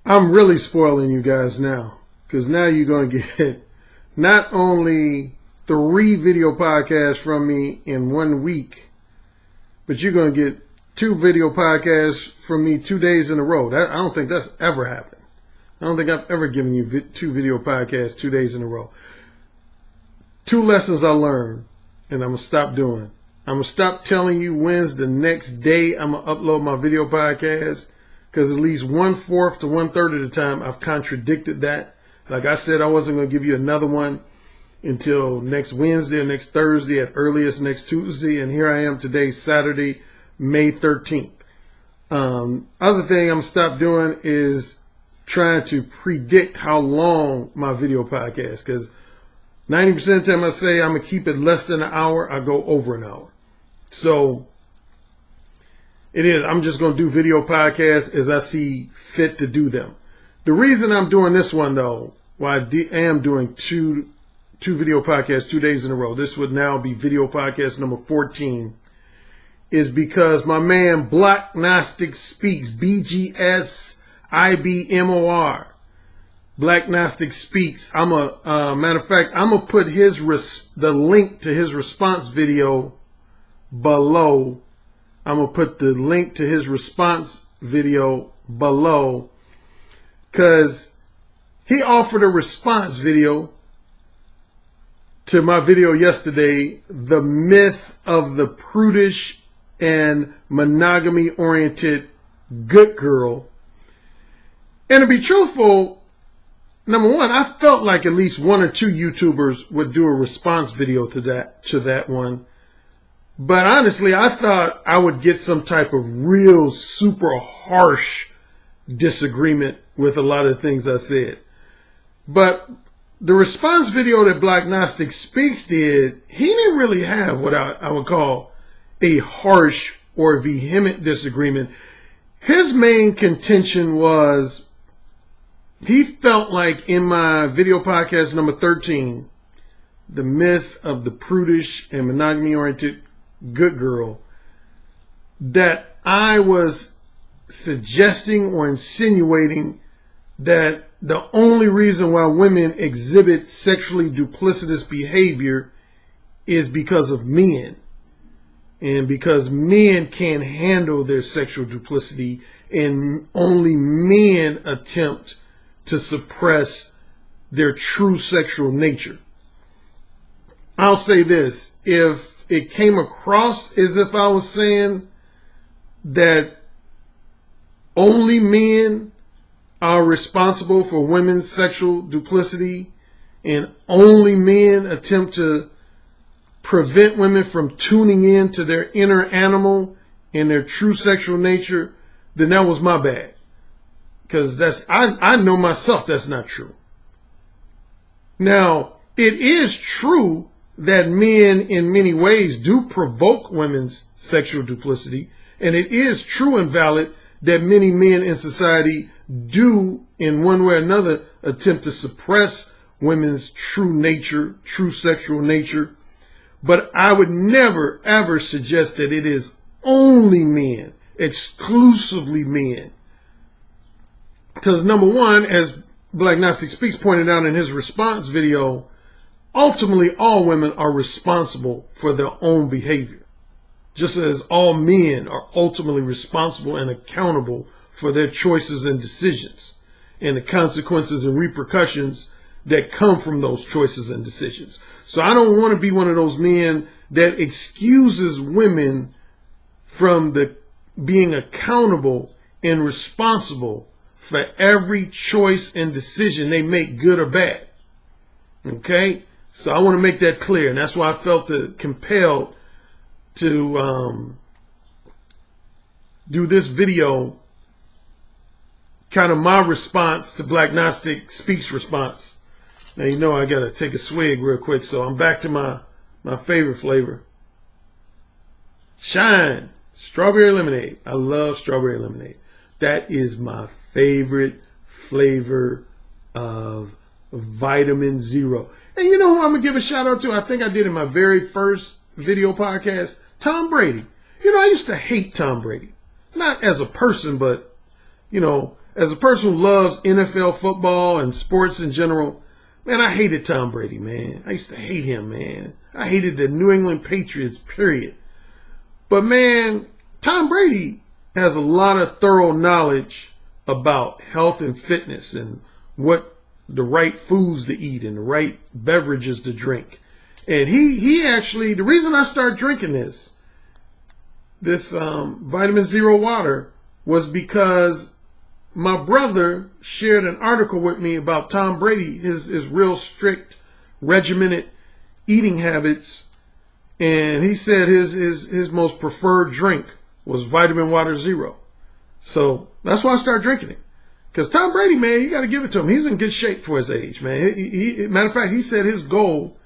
I'm really spoiling you guys now, because now you're going to get not only 3 video podcasts from me in 1 week, but you're going to get 2 video podcasts from me 2 days in a row. I don't think that's ever happened. I don't think I've ever given you 2 video podcasts 2 days in a row. 2 lessons I learned, and I'm going to stop doing. I'm going to stop telling you when's the next day I'm going to upload my video podcast, because at least 1/4 to 1/3 of the time I've contradicted that. Like I said, I wasn't going to give you another one until next Wednesday or next Thursday, at earliest next Tuesday. And here I am today, Saturday, May 13th. Other thing I'm going to stop doing is trying to predict how long my video podcast, because 90% of the time I say I'm going to keep it less than an hour, I go over an hour. So it is. I'm just going to do video podcasts as I see fit to do them. The reason I'm doing this one, though, why I am doing two video podcasts 2 days in a row, this would now be video podcast number 14, is because my man Black Gnostic Speaks, BGSIBMOR, Black Gnostic Speaks. Matter of fact, I'm gonna put the link to his response video below. I'm going to put the link to his response video below, because he offered a response video to my video yesterday, The Myth of the Prudish and Monogamy-Oriented Good Girl. And to be truthful, number one, I felt like at least 1 or 2 YouTubers would do a response video to that one. But honestly, I thought I would get some type of real super harsh disagreement with a lot of things I said. But the response video that Black Gnostic Speaks did, he didn't really have what I would call a harsh or vehement disagreement. His main contention was, he felt like in my video podcast number 13, The Myth of the Prudish and Monogamy-Oriented Good Girl, that I was suggesting or insinuating that the only reason why women exhibit sexually duplicitous behavior is because of men, and because men can't handle their sexual duplicity, and only men attempt to suppress their true sexual nature. I'll say this: if it came across as if I was saying that only men are responsible for women's sexual duplicity, and only men attempt to prevent women from tuning in to their inner animal and their true sexual nature, then that was my bad. Because I know myself that's not true. Now, it is true that men in many ways do provoke women's sexual duplicity. And it is true and valid that many men in society do, in one way or another, attempt to suppress women's true nature, true sexual nature. But I would never, ever suggest that it is only men, exclusively men. Because number one, as Black Gnostic Speaks pointed out in his response video, ultimately, all women are responsible for their own behavior, just as all men are ultimately responsible and accountable for their choices and decisions, and the consequences and repercussions that come from those choices and decisions. So I don't want to be one of those men that excuses women from being accountable and responsible for every choice and decision they make, good or bad. Okay? So I want to make that clear, and that's why I felt compelled to do this video, kind of my response to Black Gnostic Speaks' response. Now, you know I got to take a swig real quick, so I'm back to my favorite flavor. Shine Strawberry Lemonade. I love strawberry lemonade. That is my favorite flavor of Vitamin Zero. And you know who I'm going to give a shout out to? I think I did in my very first video podcast, Tom Brady. You know, I used to hate Tom Brady. Not as a person, but, you know, as a person who loves NFL football and sports in general, man, I hated Tom Brady, man. I used to hate him, man. I hated the New England Patriots, period. But, man, Tom Brady has a lot of thorough knowledge about health and fitness and what the right foods to eat and the right beverages to drink. And he actually, the reason I started drinking this vitamin zero water was because my brother shared an article with me about Tom Brady, his real strict, regimented eating habits. And he said his most preferred drink was vitamin water zero. So that's why I started drinking it. Because Tom Brady, man, you got to give it to him. He's in good shape for his age, man. Matter of fact, he said his goal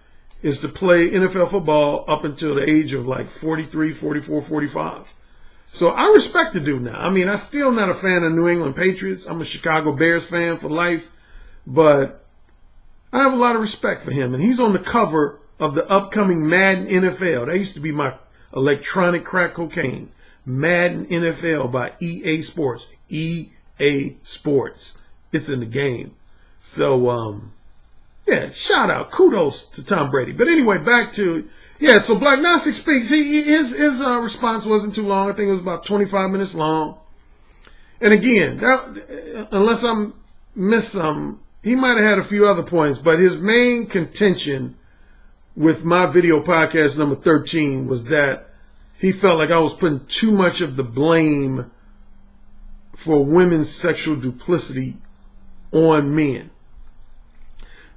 is to play NFL football up until the age of like 43, 44, 45. So I respect the dude now. I mean, I'm still not a fan of New England Patriots. I'm a Chicago Bears fan for life. But I have a lot of respect for him. And he's on the cover of the upcoming Madden NFL. That used to be my electronic crack cocaine. Madden NFL by EA Sports. EA Sports. It's in the game. So, yeah, shout out. Kudos to Tom Brady. But anyway, back to, yeah, so Black Gnostic Speaks. His response wasn't too long. I think it was about 25 minutes long. And again, unless I missed some, he might have had a few other points, but his main contention with my video podcast number 13 was that he felt like I was putting too much of the blame for women's sexual duplicity on men.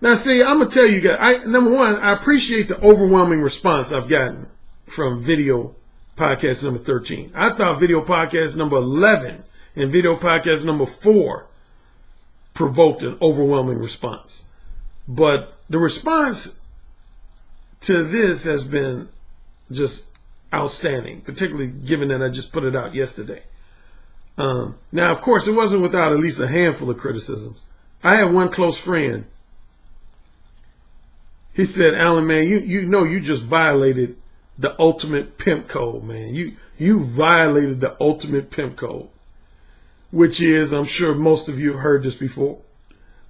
Now, see, I'm going to tell you guys, number one, I appreciate the overwhelming response I've gotten from video podcast number 13. I thought video podcast number 11 and video podcast number 4 provoked an overwhelming response. But the response to this has been just outstanding, particularly given that I just put it out yesterday. Now, of course, it wasn't without at least a handful of criticisms. I had one close friend. He said, Alan, man, you know you just violated the ultimate pimp code, man. You violated the ultimate pimp code, which is, I'm sure most of you have heard this before.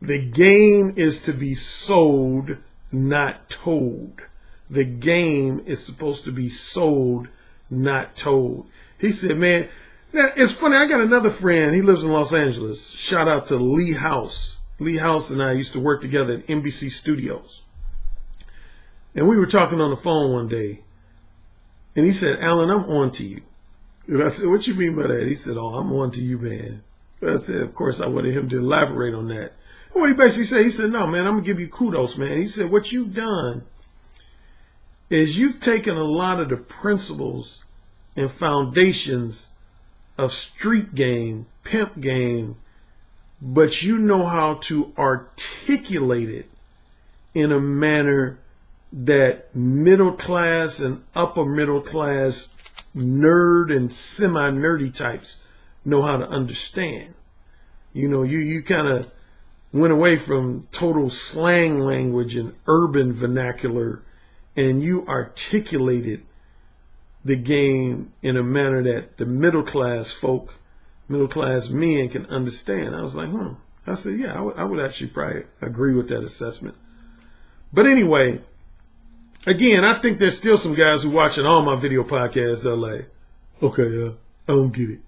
The game is to be sold, not told. The game is supposed to be sold, not told. He said, man, now, it's funny. I got another friend. He lives in Los Angeles. Shout out to Lee House. Lee House and I used to work together at NBC Studios. And we were talking on the phone one day. And he said, Alan, I'm on to you. And I said, what you mean by that? He said, oh, I'm on to you, man. I said, of course, I wanted him to elaborate on that. And what he basically said, he said, no, man, I'm going to give you kudos, man. He said, what you've done is you've taken a lot of the principles and foundations of street game, pimp game, but you know how to articulate it in a manner that middle class and upper middle class nerd and semi-nerdy types know how to understand. You know, you kind of went away from total slang language and urban vernacular, and you articulated the game in a manner that the middle class folk, middle class men can understand. I was like, I said, yeah, I would actually probably agree with that assessment. But anyway, again, I think there's still some guys who watching all my video podcasts that are like, okay, I don't get it.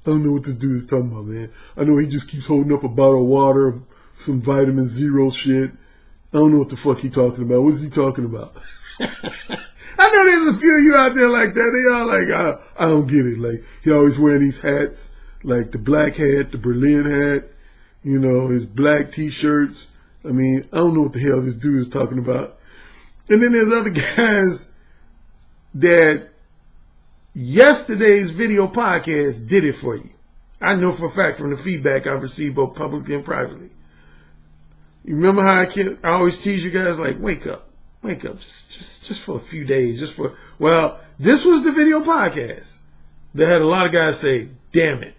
I don't know what this dude is talking about, man. I know he just keeps holding up a bottle of water, some vitamin zero shit. I don't know what the fuck he talking about. What is he talking about? I know there's a few of you out there like that. They all like, I don't get it. Like, he always wearing these hats, like the black hat, the Berlin hat, you know, his black T-shirts. I mean, I don't know what the hell this dude is talking about. And then there's other guys that yesterday's video podcast did it for you. I know for a fact from the feedback I've received both publicly and privately. You remember how I always tease you guys like, wake up, just for a few days, well, this was the video podcast that had a lot of guys say, damn it,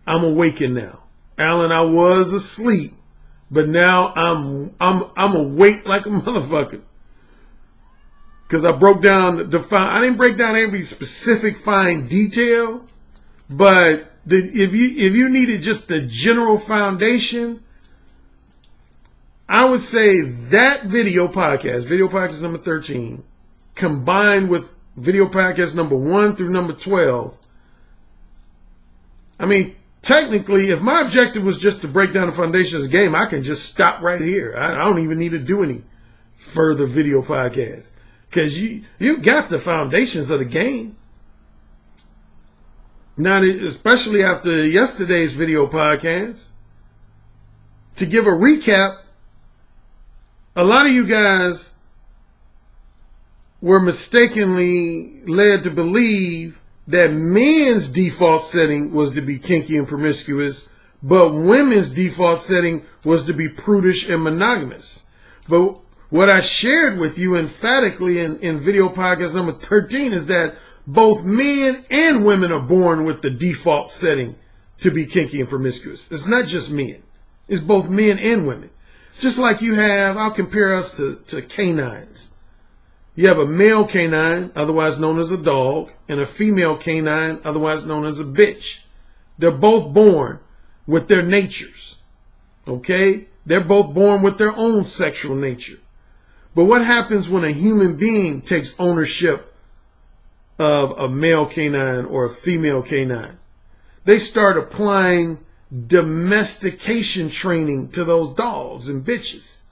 I'm awakened now. Alan, I was asleep, but now I'm awake like a motherfucker. Because I broke down I didn't break down every specific fine detail, but if you needed just the general foundation, I would say that video podcast number 13, combined with video podcast number 1 through number 12. I mean, technically, if my objective was just to break down the foundation of the game, I can just stop right here. I don't even need to do any further video podcasts, because you got the foundations of the game. Now, especially after yesterday's video podcast, to give a recap, a lot of you guys were mistakenly led to believe that men's default setting was to be kinky and promiscuous, but women's default setting was to be prudish and monogamous. But what I shared with you emphatically in video podcast number 13 is that both men and women are born with the default setting to be kinky and promiscuous. It's not just men. It's both men and women. Just like you have, I'll compare us to canines. You have a male canine, otherwise known as a dog, and a female canine, otherwise known as a bitch. They're both born with their natures. Okay? They're both born with their own sexual nature. But what happens when a human being takes ownership of a male canine or a female canine? They start applying domestication training to those dogs and bitches.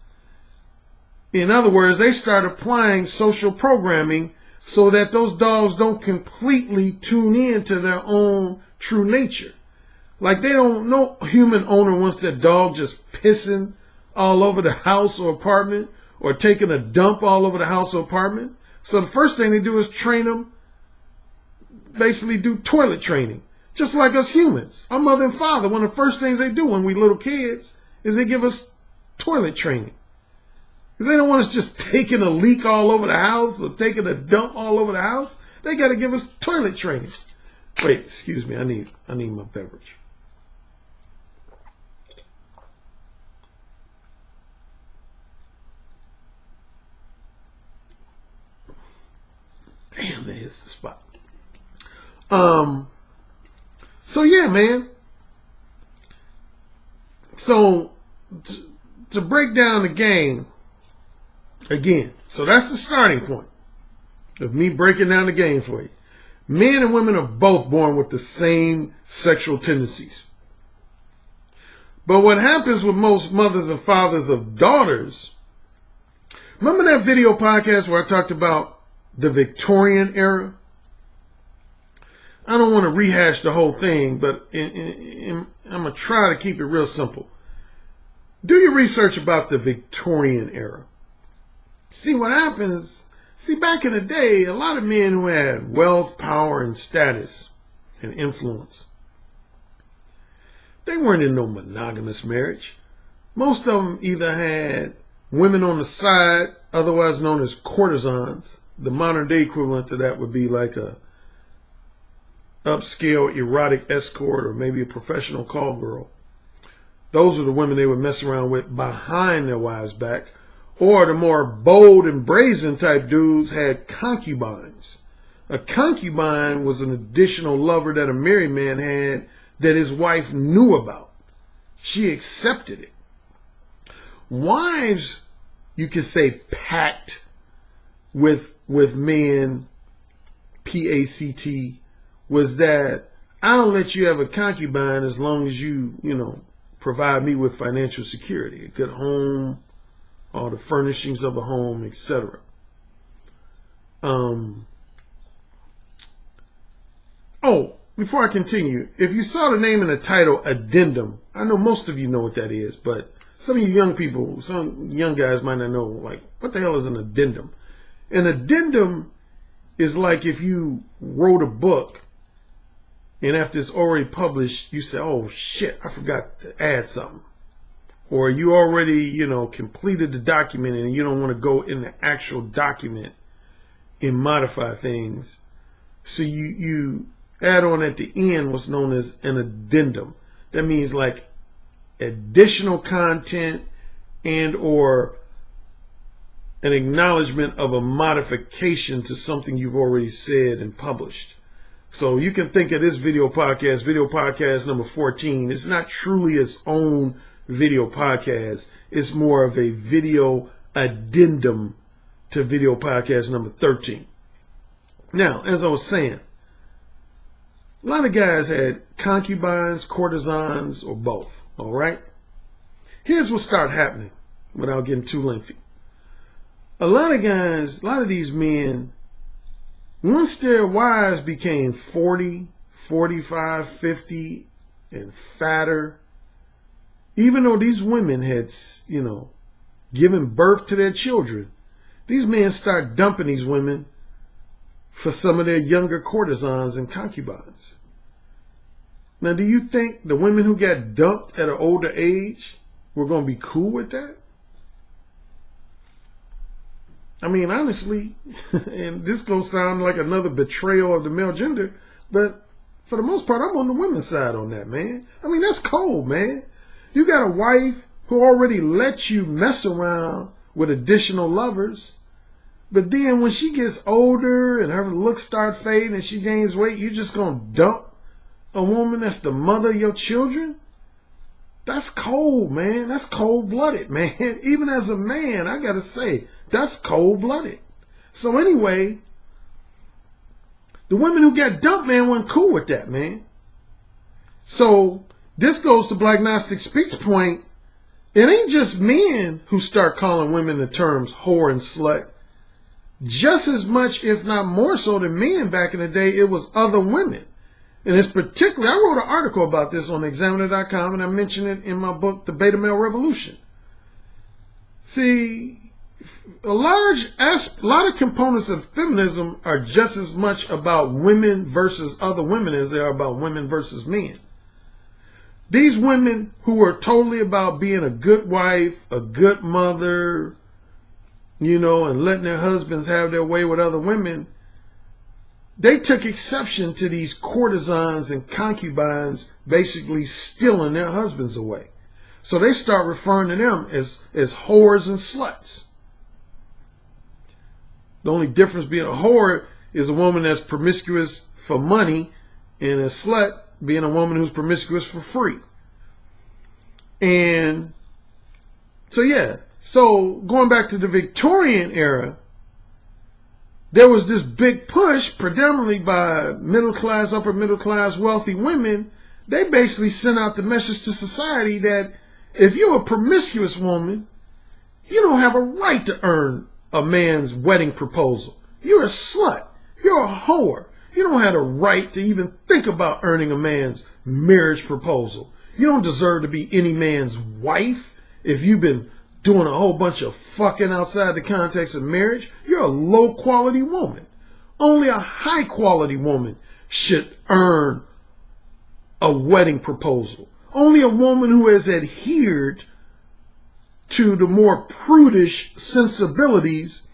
In other words, they start applying social programming so that those dogs don't completely tune in to their own true nature. Like, they don't know, human owner wants their dog just pissing all over the house or apartment, or taking a dump all over the house or apartment. So the first thing they do is train them, basically do toilet training. Just like us humans. Our mother and father, one of the first things they do when we little kids is they give us toilet training. Because they don't want us just taking a leak all over the house or taking a dump all over the house. They got to give us toilet training. Wait, excuse me. I need my beverage. Damn, that hits the spot. So yeah, man. So to break down the game again, so that's the starting point of me breaking down the game for you. Men and women are both born with the same sexual tendencies. But what happens with most mothers and fathers of daughters, remember that video podcast where I talked about the Victorian era? I don't want to rehash the whole thing, but I'm going to try to keep it real simple. Do your research about the Victorian era. See what happens. See, back in the day, a lot of men who had wealth, power, and status and influence, they weren't in no monogamous marriage. Most of them either had women on the side, otherwise known as courtesans. The modern day equivalent to that would be like a upscale erotic escort or maybe a professional call girl. Those are the women they would mess around with behind their wives' back. Or the more bold and brazen type dudes had concubines. A concubine was an additional lover that a married man had that his wife knew about. She accepted it. Wives, you could say, pact with men, P-A-C-T, was that I'll let you have a concubine as long as you provide me with financial security, a good home, all the furnishings of a home, etc. Oh, before I continue, if you saw the name in the title, Addendum, I know most of you know what that is, but some of you young people, some young guys might not know, like, what the hell is an addendum? An addendum is like if you wrote a book and after it's already published, you say, oh shit, I forgot to add something. Or you already, completed the document and you don't want to go in the actual document and modify things. So you add on at the end what's known as an addendum. That means like additional content and or an acknowledgement of a modification to something you've already said and published. So you can think of this video podcast number 14. It's not truly its own video podcast. It's more of a video addendum to video podcast number 13. Now, as I was saying, a lot of guys had concubines, courtesans, or both. All right. Here's what started happening without getting too lengthy. A lot of guys, a lot of these men, once their wives became 40, 45, 50, and fatter, even though these women had, given birth to their children, these men start dumping these women for some of their younger courtesans and concubines. Now, do you think the women who got dumped at an older age were going to be cool with that? I mean, honestly, and this going to sound like another betrayal of the male gender, but for the most part, I'm on the women's side on that, man. I mean, that's cold, man. You got a wife who already let you mess around with additional lovers, but then when she gets older and her looks start fading and she gains weight, you just going to dump a woman that's the mother of your children? That's cold, man. That's cold-blooded, man. Even as a man, I got to say, that's cold-blooded. So anyway, the women who got dumped, man, weren't cool with that, man. So this goes to Black Gnostic Speaks' point. It ain't just men who start calling women the terms whore and slut. Just as much, if not more so than men back in the day, it was other women. And it's particularly, I wrote an article about this on Examiner.com, and I mentioned it in my book, The Beta Male Revolution. See, a lot of components of feminism are just as much about women versus other women as they are about women versus men. These women who are totally about being a good wife, a good mother, and letting their husbands have their way with other women, they took exception to these courtesans and concubines basically stealing their husbands away. So they start referring to them as whores and sluts. The only difference being a whore is a woman that's promiscuous for money, and a slut being a woman who's promiscuous for free. And so, yeah. So going back to the Victorian era, there was this big push, predominantly by middle class, upper middle class, wealthy women. They basically sent out the message to society that if you're a promiscuous woman, you don't have a right to earn a man's wedding proposal. You're a slut. You're a whore. You don't have a right to even think about earning a man's marriage proposal. You don't deserve to be any man's wife if you've been doing a whole bunch of fucking outside the context of marriage. You're a low quality woman. Only a high quality woman should earn a wedding proposal. Only a woman who has adhered to the more prudish sensibilities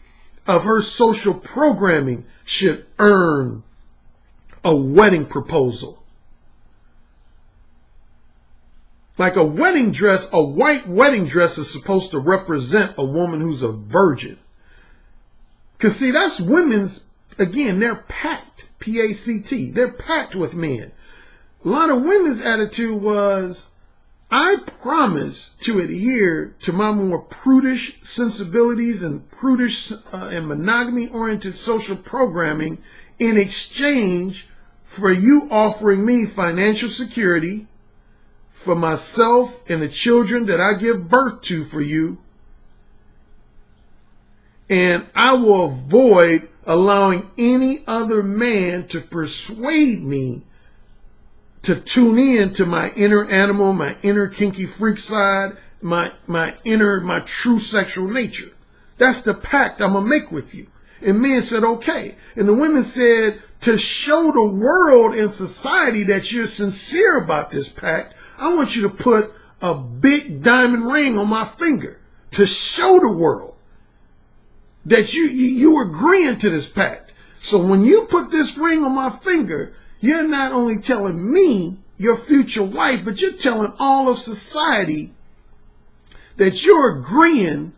of her social programming should earn a wedding proposal. Like a wedding dress, a white wedding dress is supposed to represent a woman who's a virgin. Because see, that's women's, again, they're packed, P-A-C-T. They're packed with men. A lot of women's attitude was, I promise to adhere to my more prudish sensibilities and prudish and monogamy-oriented social programming in exchange for you offering me financial security for myself and the children that I give birth to for you. And I will avoid allowing any other man to persuade me to tune in to my inner animal, my inner kinky freak side, my true sexual nature. That's the pact I'm going to make with you. And men said, okay. And the women said, to show the world and society that you're sincere about this pact, I want you to put a big diamond ring on my finger to show the world that you agreeing to this pact. So when you put this ring on my finger, you're not only telling me, your future wife, but you're telling all of society that you're agreeing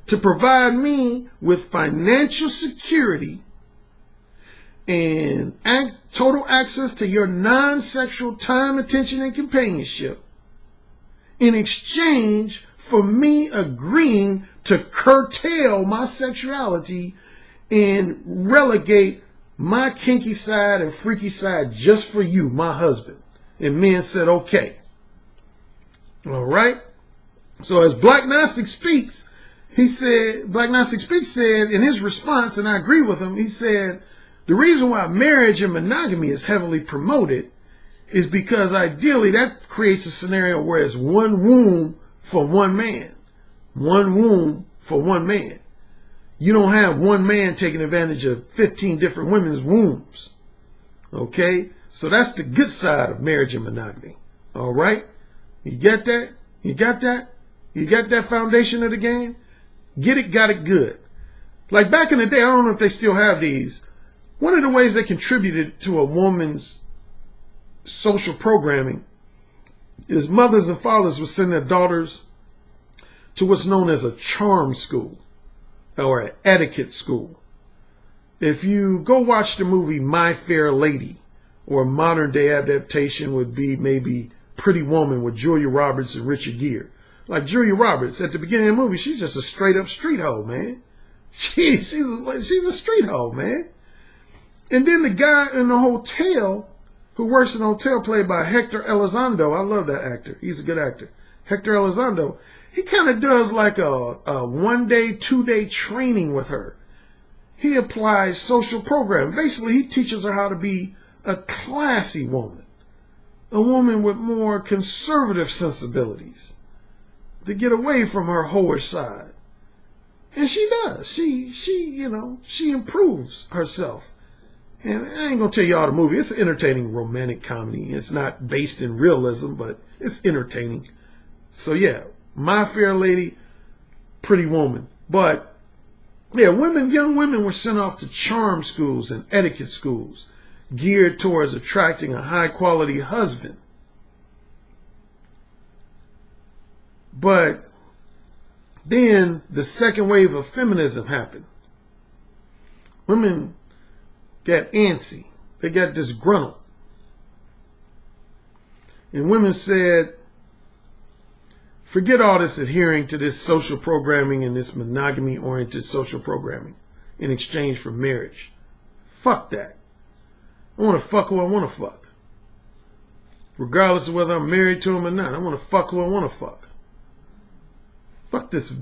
to provide me with financial security and total access to your non-sexual time, attention, and companionship in exchange for me agreeing to curtail my sexuality and relegate my kinky side and freaky side just for you, my husband. And men said, okay. All right. So as Black Gnostic Speaks, Black Gnostic Speaks said in his response, and I agree with him, he said, the reason why marriage and monogamy is heavily promoted is because ideally that creates a scenario where it's one womb for one man. One womb for one man. You don't have one man taking advantage of 15 different women's wombs. Okay? So that's the good side of marriage and monogamy. All right? You get that? You got that? You got that foundation of the game? Get it, got it good. Like back in the day, I don't know if they still have these. One of the ways they contributed to a woman's social programming is mothers and fathers would send their daughters to what's known as a charm school or an etiquette school. If you go watch the movie My Fair Lady, or a modern day adaptation would be maybe Pretty Woman with Julia Roberts and Richard Gere. Like Julia Roberts, at the beginning of the movie, she's just a straight up street hoe, man. She's a street hoe, man. And then the guy in the hotel who works in the hotel, played by Hector Elizondo. I love that actor. He's a good actor. Hector Elizondo. He kind of does like a 1 day, 2 day training with her. He applies social program. Basically, he teaches her how to be a classy woman. A woman with more conservative sensibilities. To get away from her whorish side. And she does. She improves herself. And I ain't going to tell you all the movie. It's an entertaining romantic comedy. It's not based in realism, but it's entertaining. So yeah, My Fair Lady, Pretty Woman. But yeah, young women were sent off to charm schools and etiquette schools geared towards attracting a high quality husband. But then the second wave of feminism happened. Women got antsy. They got disgruntled. And women said, forget all this adhering to this social programming and this monogamy-oriented social programming in exchange for marriage. Fuck that. I want to fuck who I want to fuck. Regardless of whether I'm married to him or not. I want to fuck who I want to fuck. Fuck this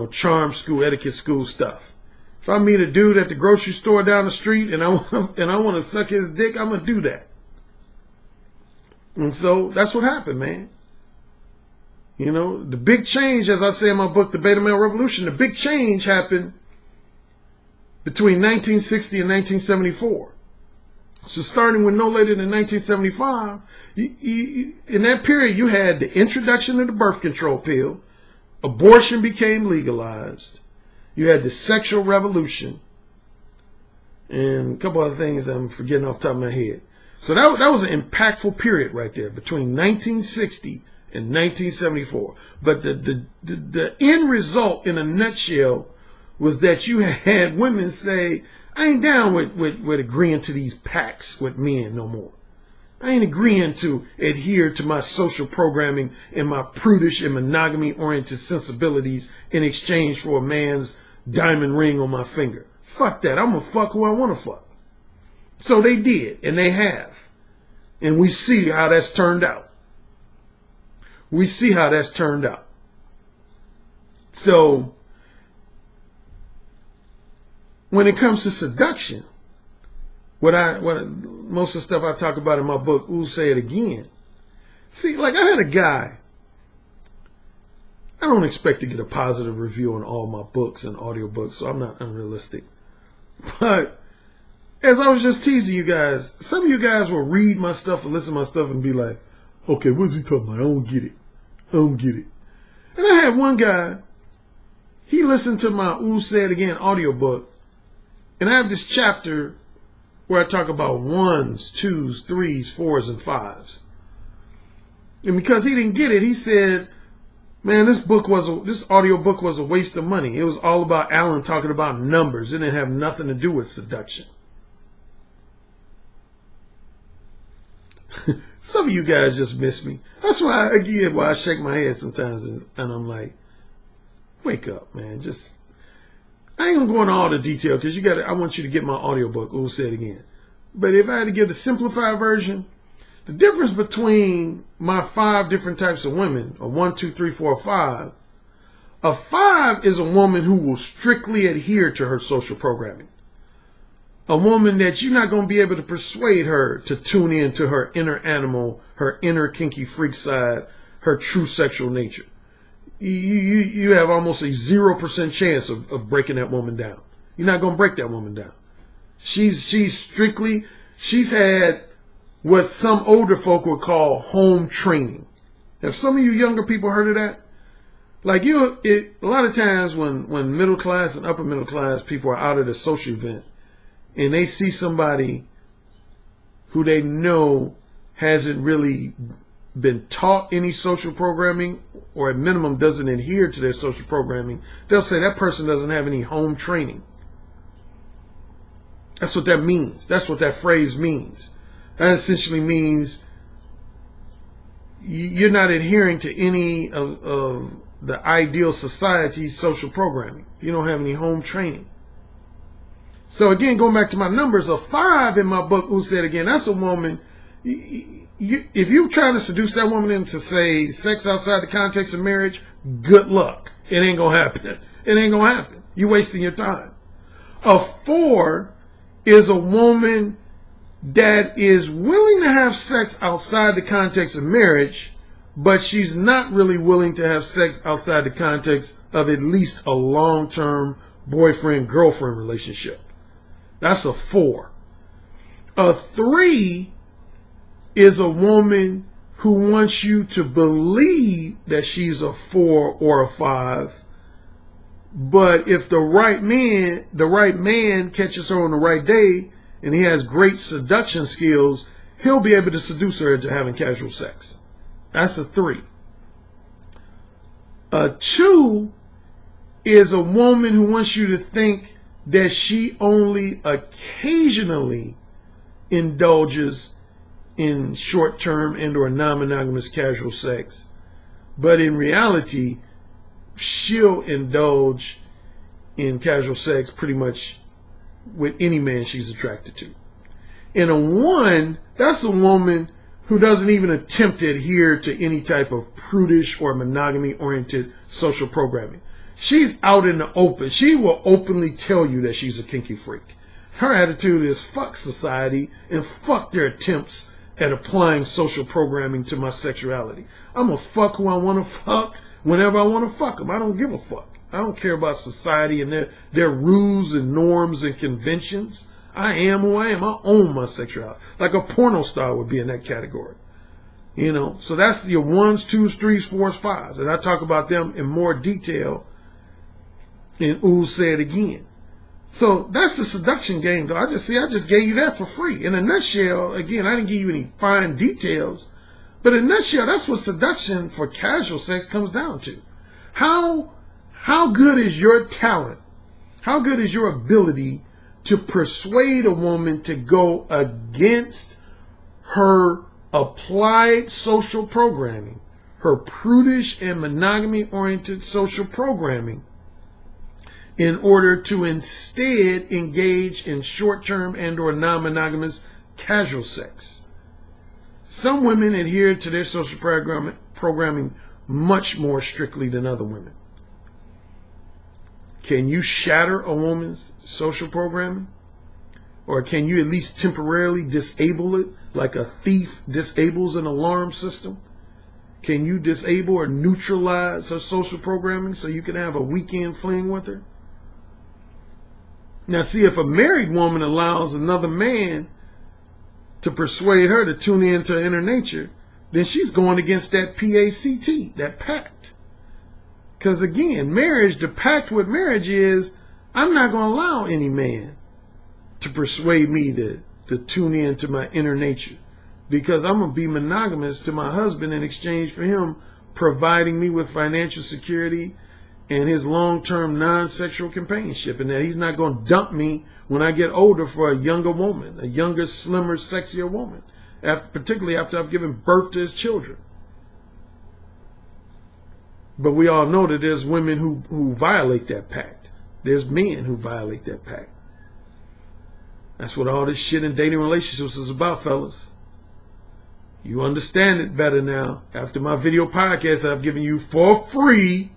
charm school, etiquette school stuff. If I meet a dude at the grocery store down the street and I want to suck his dick, I'm gonna do that. And so that's what happened, man. The big change, as I say in my book, The Beta Male Revolution, the big change happened between 1960 and 1974. So starting with no later than 1975, in that period you had the introduction of the birth control pill, abortion became legalized, you had the sexual revolution, and a couple other things I'm forgetting off the top of my head. So that was an impactful period right there between 1960 and 1974. But the end result in a nutshell was that you had women say, I ain't down with agreeing to these pacts with men no more. I ain't agreeing to adhere to my social programming and my prudish and monogamy-oriented sensibilities in exchange for a man's diamond ring on my finger. Fuck that. I'm gonna fuck who I want to fuck. So they did, and they have. And we see how that's turned out. We see how that's turned out. So when it comes to seduction, what most of the stuff I talk about in my book, Ooh, Say It Again. See, like I had a guy, I don't expect to get a positive review on all my books and audiobooks, so I'm not unrealistic. But as I was just teasing you guys, some of you guys will read my stuff or listen to my stuff and be like, okay, what's he talking about? I don't get it. I don't get it. And I had one guy, he listened to my Ooh, Say It Again audiobook, and I have this chapter where I talk about 1s, 2s, 3s, 4s, and 5s. And because he didn't get it, he said, Man, this audio book was a waste of money. It was all about Alan talking about numbers. It didn't have nothing to do with seduction. Some of you guys just miss me. That's why I shake my head sometimes and I'm like, wake up, man. I ain't gonna go into all the detail because I want you to get my audiobook. We'll say it again. But if I had to give the simplified version, the difference between my 5 different types of women, a 1, 2, 3, 4, 5, a 5 is a woman who will strictly adhere to her social programming. A woman that you're not going to be able to persuade her to tune in to her inner animal, her inner kinky freak side, her true sexual nature. You have almost a 0% chance of breaking that woman down. You're not going to break that woman down. She's had what some older folk would call home training. Have some of you younger people heard of that? Like a lot of times when middle class and upper middle class people are out at a social event and they see somebody who they know hasn't really been taught any social programming or at minimum doesn't adhere to their social programming, they'll say that person doesn't have any home training. That's what that means. That's what that phrase means. That essentially means you're not adhering to any of the ideal society's social programming. You don't have any home training. So again, going back to my numbers, a 5 in my book, who said again, that's a woman, if you try to seduce that woman into, say, sex outside the context of marriage, good luck. It ain't going to happen. It ain't going to happen. You're wasting your time. A 4 is a woman that is willing to have sex outside the context of marriage, but she's not really willing to have sex outside the context of at least a long-term boyfriend-girlfriend relationship. That's a 4. A 3 is a woman who wants you to believe that she's a 4 or a 5, but if the right man catches her on the right day, and he has great seduction skills, he'll be able to seduce her into having casual sex. That's a 3. A 2 is a woman who wants you to think that she only occasionally indulges in short-term and or non-monogamous casual sex, but in reality, she'll indulge in casual sex pretty much with any man she's attracted to. And a 1, that's a woman who doesn't even attempt to adhere to any type of prudish or monogamy-oriented social programming. She's out in the open. She will openly tell you that she's a kinky freak. Her attitude is fuck society and fuck their attempts at applying social programming to my sexuality. I'm gonna fuck who I want to fuck whenever I want to fuck them. I don't give a fuck. I don't care about society and their rules and norms and conventions. I am who I am. I own my sexuality. Like a porno star would be in that category. You know, so that's your 1s, 2s, 3s, 4s, 5s. And I talk about them in more detail in Ooh Say It Again. So that's the seduction game, though. I just gave you that for free. In a nutshell, again, I didn't give you any fine details. But in a nutshell, that's what seduction for casual sex comes down to. How good is your talent? How good is your ability to persuade a woman to go against her applied social programming, her prudish and monogamy-oriented social programming, in order to instead engage in short-term and or non-monogamous casual sex? Some women adhere to their social programming much more strictly than other women. Can you shatter a woman's social programming? Or can you at least temporarily disable it like a thief disables an alarm system? Can you disable or neutralize her social programming so you can have a weekend fling with her? Now see, if a married woman allows another man to persuade her to tune into her inner nature, then she's going against that PACT, that pact. Because again, marriage, the pact with marriage is, I'm not going to allow any man to persuade me to tune into my inner nature, because I'm going to be monogamous to my husband in exchange for him providing me with financial security and his long-term non-sexual companionship, and that he's not going to dump me when I get older for a younger woman, a younger, slimmer, sexier woman, particularly after I've given birth to his children. But we all know that there's women who violate that pact. There's men who violate that pact. That's what all this shit in dating relationships is about, fellas. You understand it better now. After my video podcast that I've given you for free,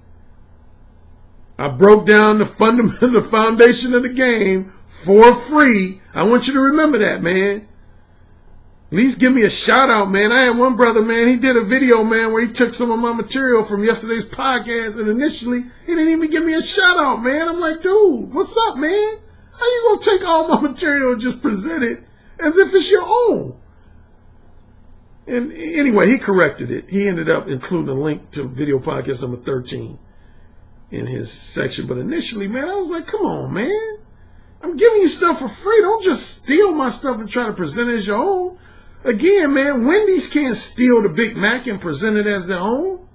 I broke down the foundation of the game for free. I want you to remember that, man. At least give me a shout out, man. I had one brother, man, he did a video, man, where he took some of my material from yesterday's podcast, and initially he didn't even give me a shout out, man. I'm like, dude, what's up, man? How you gonna take all my material and just present it as if it's your own? And anyway, he corrected it. He ended up including a link to video podcast number 13 in his section. But initially, man, I was like, come on, man. I'm giving you stuff for free. Don't just steal my stuff and try to present it as your own. Again, man, Wendy's can't steal the Big Mac and present it as their own.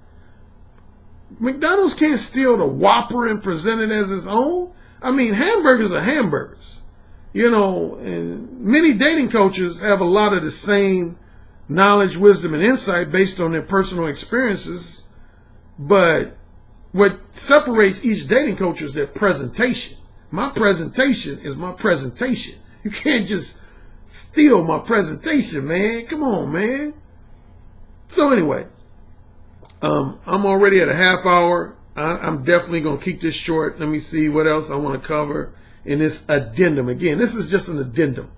McDonald's can't steal the Whopper and present it as its own. I mean, hamburgers are hamburgers. You know, and many dating coaches have a lot of the same knowledge, wisdom, and insight based on their personal experiences. But what separates each dating coach is their presentation. My presentation is my presentation. You can't just steal my presentation, man. Come on, man. So anyway, I'm already at a half hour. I'm definitely going to keep this short. Let me see what else I want to cover in this addendum. Again, this is just an addendum.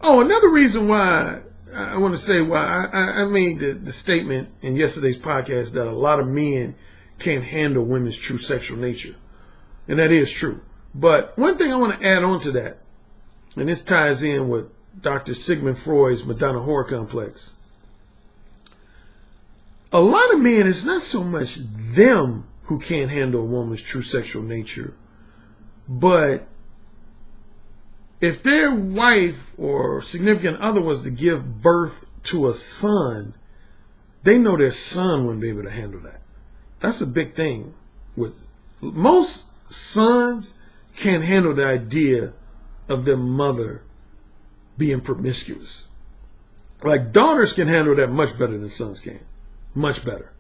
Another reason why I want to say why I made the statement in yesterday's podcast that a lot of men can't handle women's true sexual nature. And that is true. But one thing I want to add on to that, and this ties in with Dr. Sigmund Freud's Madonna horror complex. A lot of men, it's not so much them who can't handle a woman's true sexual nature, but if their wife or significant other was to give birth to a son, they know their son wouldn't be able to handle that. That's a big thing. With most sons can't handle the idea of their mother being promiscuous. Like daughters can handle that much better than sons can. Much better.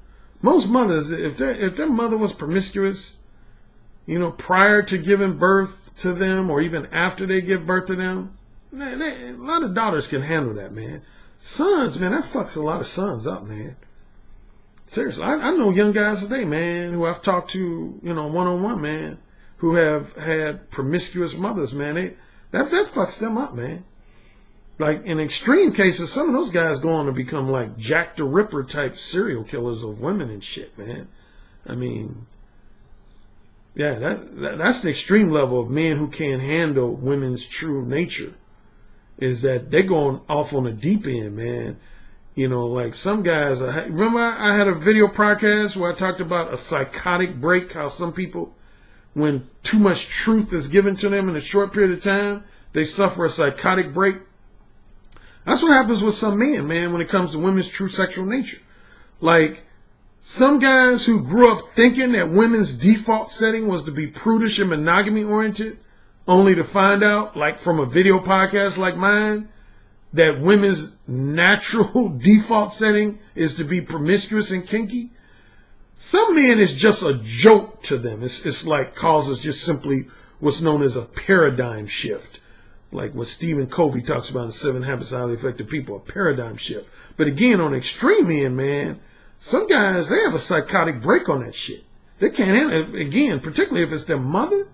Most mothers, if their mother was promiscuous, you know, prior to giving birth to them or even after they give birth to them, a lot of daughters can handle that, man. Sons, man, that fucks a lot of sons up, man. Seriously, I know young guys today, man, who I've talked to, you know, one-on-one, man, who have had promiscuous mothers, man. That fucks them up, man. Like, in extreme cases, some of those guys go on to become like Jack the Ripper type serial killers of women and shit, man. I mean, yeah, that's the extreme level of men who can't handle women's true nature, is that they're going off on the deep end, man. You know, like some guys, remember I had a video podcast where I talked about a psychotic break, how some people, when too much truth is given to them in a short period of time, they suffer a psychotic break. That's what happens with some men, man, when it comes to women's true sexual nature. Like, some guys who grew up thinking that women's default setting was to be prudish and monogamy oriented, only to find out, like from a video podcast like mine, that women's natural default setting is to be promiscuous and kinky. Some men, it's just a joke to them. It's like causes just simply what's known as a paradigm shift. Like what Stephen Covey talks about in 7 Habits of Highly Effective People, a paradigm shift. But again, on the extreme end, man, some guys, they have a psychotic break on that shit. They can't handle it, again, particularly if it's their mother.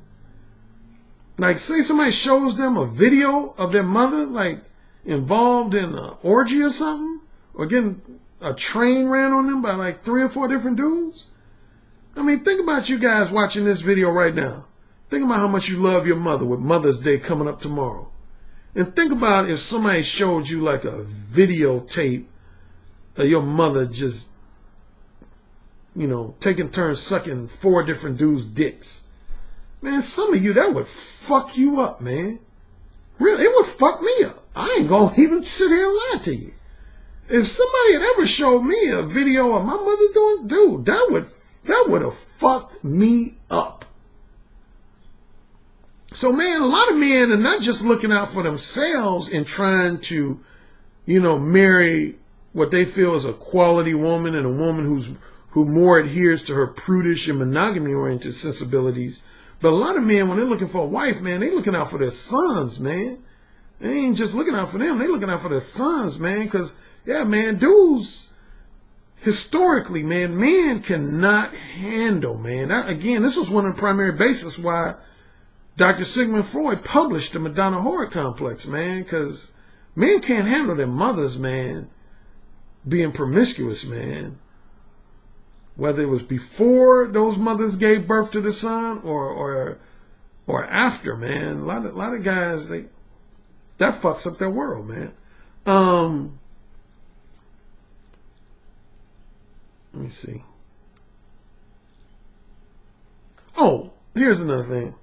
Like, say somebody shows them a video of their mother, like, involved in an orgy or something, or getting a train ran on them by like 3 or 4 different dudes. I mean, think about you guys watching this video right now. Think about how much you love your mother with Mother's Day coming up tomorrow. And think about if somebody showed you like a videotape of your mother just, you know, taking turns sucking 4 different dudes' dicks. Man, some of you, that would fuck you up, man. Really, it would fuck me up. I ain't gonna even sit here and lie to you. If somebody had ever showed me a video of my mother doing, dude, that would have fucked me up. So, man, a lot of men are not just looking out for themselves and trying to, marry what they feel is a quality woman and a woman who more adheres to her prudish and monogamy-oriented sensibilities. But a lot of men, when they're looking for a wife, man, they looking out for their sons, man. They ain't just looking out for them. They looking out for their sons, man, because, yeah, man, dudes, historically, man, men cannot handle, man. Again, this was one of the primary bases why Dr. Sigmund Freud published the Madonna Horror Complex, man, because men can't handle their mothers, man, being promiscuous, man. Whether it was before those mothers gave birth to the son or after, man. A lot of guys, that fucks up their world, man. Let me see. Oh, here's another thing.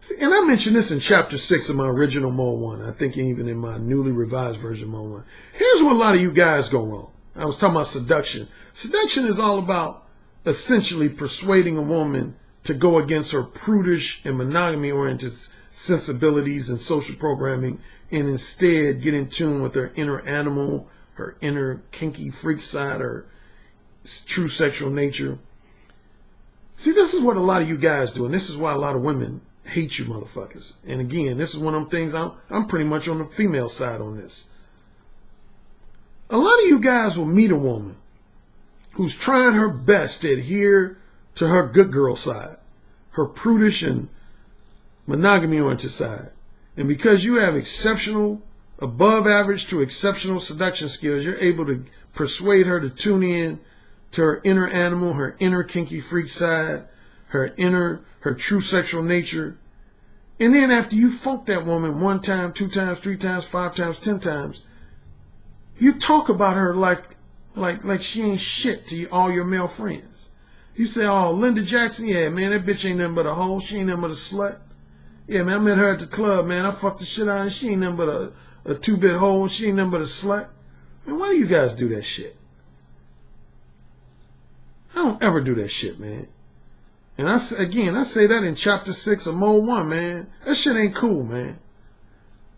See, and I mentioned this in chapter 6 of my original Mode 1. I think even in my newly revised version of Mode 1. Here's where a lot of you guys go wrong. I was talking about seduction. Seduction is all about essentially persuading a woman to go against her prudish and monogamy-oriented sensibilities and social programming and instead get in tune with her inner animal, her inner kinky freak side, her true sexual nature. See, this is what a lot of you guys do, and this is why a lot of women hate you motherfuckers. And again, this is one of them things I'm pretty much on the female side on this. A lot of you guys will meet a woman who's trying her best to adhere to her good girl side, her prudish and monogamy-oriented side. And because you have exceptional, above average to exceptional seduction skills, you're able to persuade her to tune in to her inner animal, her inner kinky freak side, her true sexual nature. And then after you fuck that woman 1 time, 2 times, 3 times, 5 times, 10 times, you talk about her like she ain't shit to all your male friends. You say, oh, Linda Jackson, yeah, man, that bitch ain't nothing but a hoe. She ain't nothing but a slut. Yeah, man, I met her at the club, man. I fucked the shit out of her. She ain't nothing but a 2-bit hoe. She ain't nothing but a slut. Man, why do you guys do that shit? I don't ever do that shit, man. And I say that in chapter 6 of Mode 1, man. That shit ain't cool, man.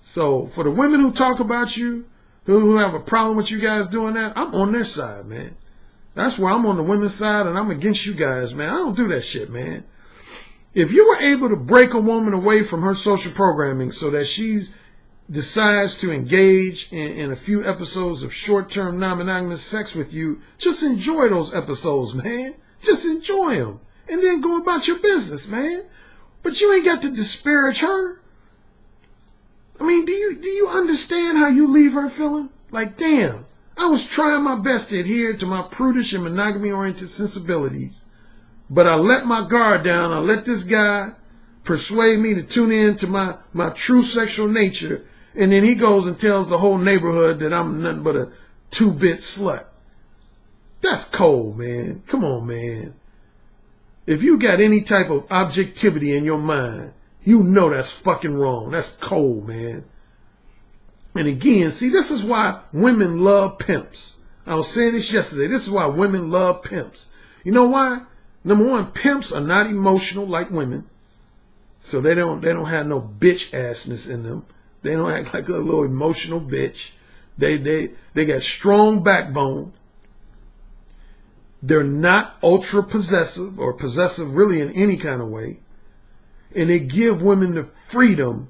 So for the women who talk about you, who have a problem with you guys doing that, I'm on their side, man. That's where I'm on the women's side and I'm against you guys, man. I don't do that shit, man. If you were able to break a woman away from her social programming so that she decides to engage in a few episodes of short-term non-monogamous sex with you, just enjoy those episodes, man. Just enjoy them. And then go about your business, man. But you ain't got to disparage her. I mean, do you understand how you leave her feeling? Like, damn, I was trying my best to adhere to my prudish and monogamy-oriented sensibilities, but I let my guard down. I let this guy persuade me to tune in to my true sexual nature, and then he goes and tells the whole neighborhood that I'm nothing but a 2-bit slut. That's cold, man. Come on, man. If you got any type of objectivity in your mind, you know that's fucking wrong. That's cold, man. And again, see, this is why women love pimps. I was saying this yesterday. This is why women love pimps. You know why? Number one, pimps are not emotional like women. So they don't have no bitch assness in them. They don't act like a little emotional bitch. They got strong backbone. They're not ultra possessive or possessive really in any kind of way. And they give women the freedom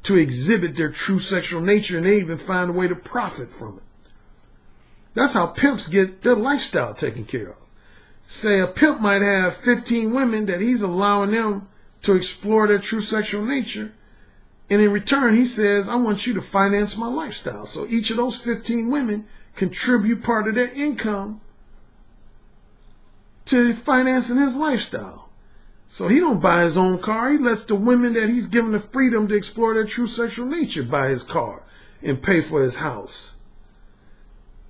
to exhibit their true sexual nature, and they even find a way to profit from it. That's how pimps get their lifestyle taken care of. Say a pimp might have 15 women that he's allowing them to explore their true sexual nature. And in return, he says, I want you to finance my lifestyle. So each of those 15 women contribute part of their income to financing his lifestyle. So he don't buy his own car. He lets the women that he's given the freedom to explore their true sexual nature buy his car and pay for his house.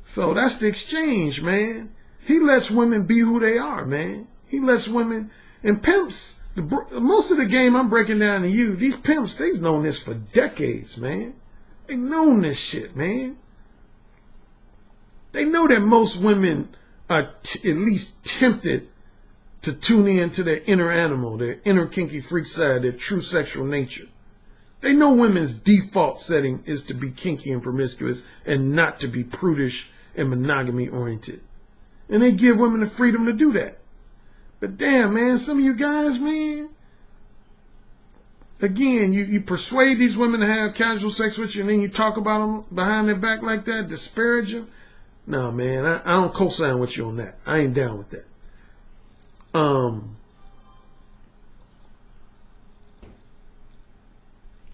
So that's the exchange, man. He lets women be who they are, man. He lets women, and pimps, most of the game I'm breaking down to you, these pimps, they've known this for decades, man. They know this shit, man. They know that most women are at least tempted to tune in to their inner animal, their inner kinky freak side, their true sexual nature. They know women's default setting is to be kinky and promiscuous and not to be prudish and monogamy oriented. And they give women the freedom to do that. But damn, man, some of you guys, man, again, you persuade these women to have casual sex with you and then you talk about them behind their back like that, disparage them. No, man, I don't co-sign with you on that. I ain't down with that.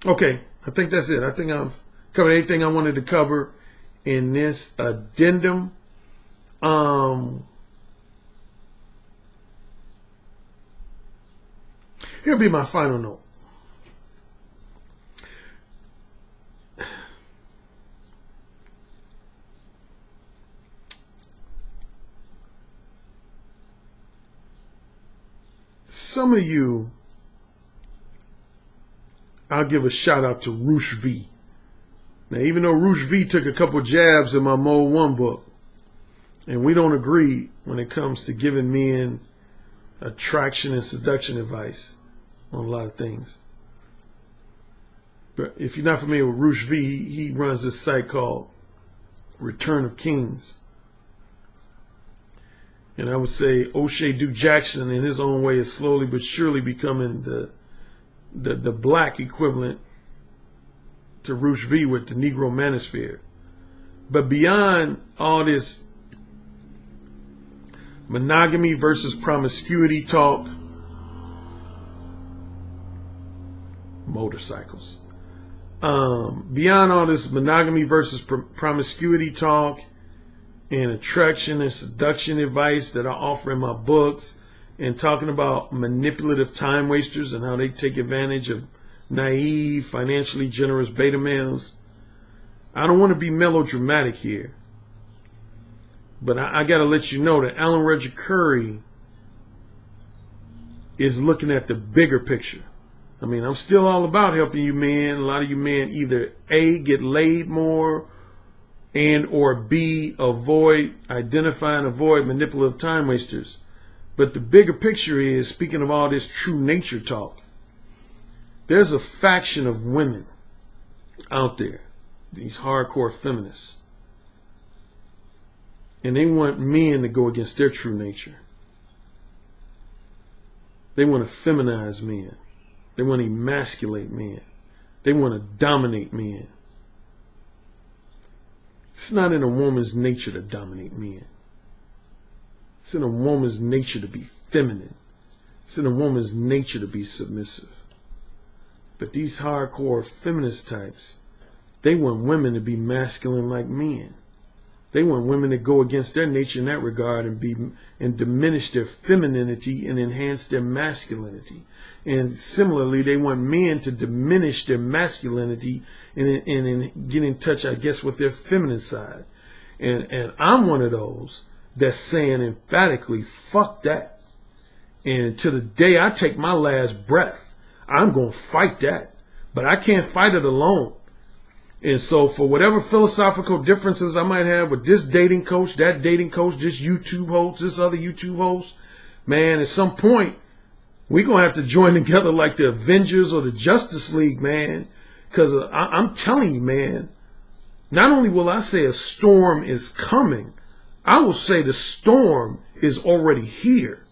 Okay, I think that's it. I think I've covered everything I wanted to cover in this addendum. Here'll be my final note. Some of you, I'll give a shout out to Roosh V. Now, even though Roosh V took a couple jabs in my Mode 1 book, and we don't agree when it comes to giving men attraction and seduction advice on a lot of things. But if you're not familiar with Roosh V, he runs this site called Return of Kings. And I would say O'Shea Duke Jackson, in his own way, is slowly but surely becoming the black equivalent to Roosh V with the Negro Manosphere. But beyond all this monogamy versus promiscuity talk, motorcycles. Beyond all this monogamy versus promiscuity talk and attraction and seduction advice that I offer in my books, and talking about manipulative time wasters and how they take advantage of naive, financially generous beta males, I don't want to be melodramatic here, but I got to let you know that Alan Roger Currie is looking at the bigger picture. I mean, I'm still all about helping you men. A lot of you men either A, get laid more, and or B, identify and avoid manipulative time wasters. But the bigger picture is, speaking of all this true nature talk, there's a faction of women out there, these hardcore feminists, and they want men to go against their true nature. They want to feminize men. They want to emasculate men. They want to dominate men. It's not in a woman's nature to dominate men. It's in a woman's nature to be feminine. It's in a woman's nature to be submissive. But these hardcore feminist types, they want women to be masculine like men. They want women to go against their nature in that regard and diminish their femininity and enhance their masculinity. And similarly, they want men to diminish their masculinity and get in touch, I guess, with their feminine side. And I'm one of those that's saying emphatically, fuck that. And to the day I take my last breath, I'm going to fight that. But I can't fight it alone. And so for whatever philosophical differences I might have with this dating coach, that dating coach, this YouTube host, this other YouTube host, man, at some point, we're going to have to join together like the Avengers or the Justice League, man. Because I'm telling you, man, not only will I say a storm is coming, I will say the storm is already here.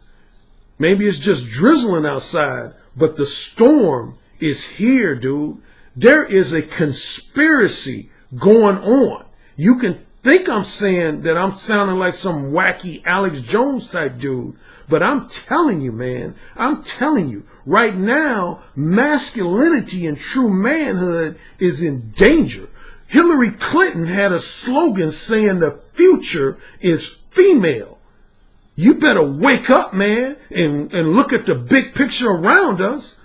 Maybe it's just drizzling outside, but the storm is here, dude. There is a conspiracy going on. You can think I'm saying that I'm sounding like some wacky Alex Jones type dude, but I'm telling you, man, I'm telling you, right now, masculinity and true manhood is in danger. Hillary Clinton had a slogan saying the future is female. You better wake up, man, and look at the big picture around us.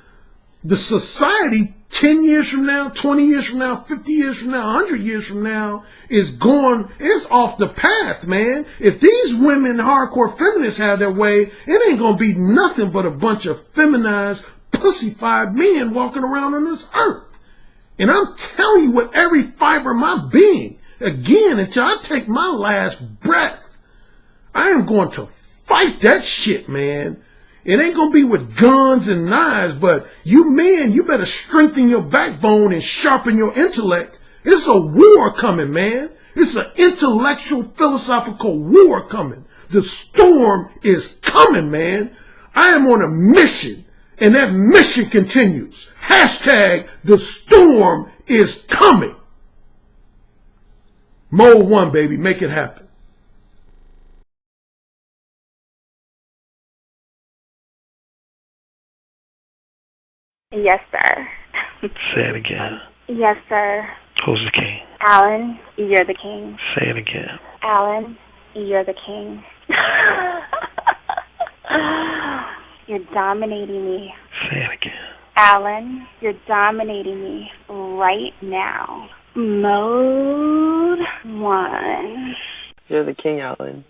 The society 10 years from now, 20 years from now, 50 years from now, 100 years from now it's off the path, man. If these women, hardcore feminists, have their way, it ain't gonna be nothing but a bunch of feminized, pussified men walking around on this earth. And I'm telling you with every fiber of my being, again, until I take my last breath, I am going to fight that shit, man. It ain't going to be with guns and knives, but you men, you better strengthen your backbone and sharpen your intellect. It's a war coming, man. It's an intellectual, philosophical war coming. The storm is coming, man. I am on a mission, and that mission continues. Hashtag the storm is coming. Mode 1, baby. Make it happen. Yes, sir. Say it again. Yes, sir. Who's the king? Alan, you're the king. Say it again. Alan, you're the king. You're dominating me. Say it again. Alan, you're dominating me right now. Mode 1. You're the king, Alan.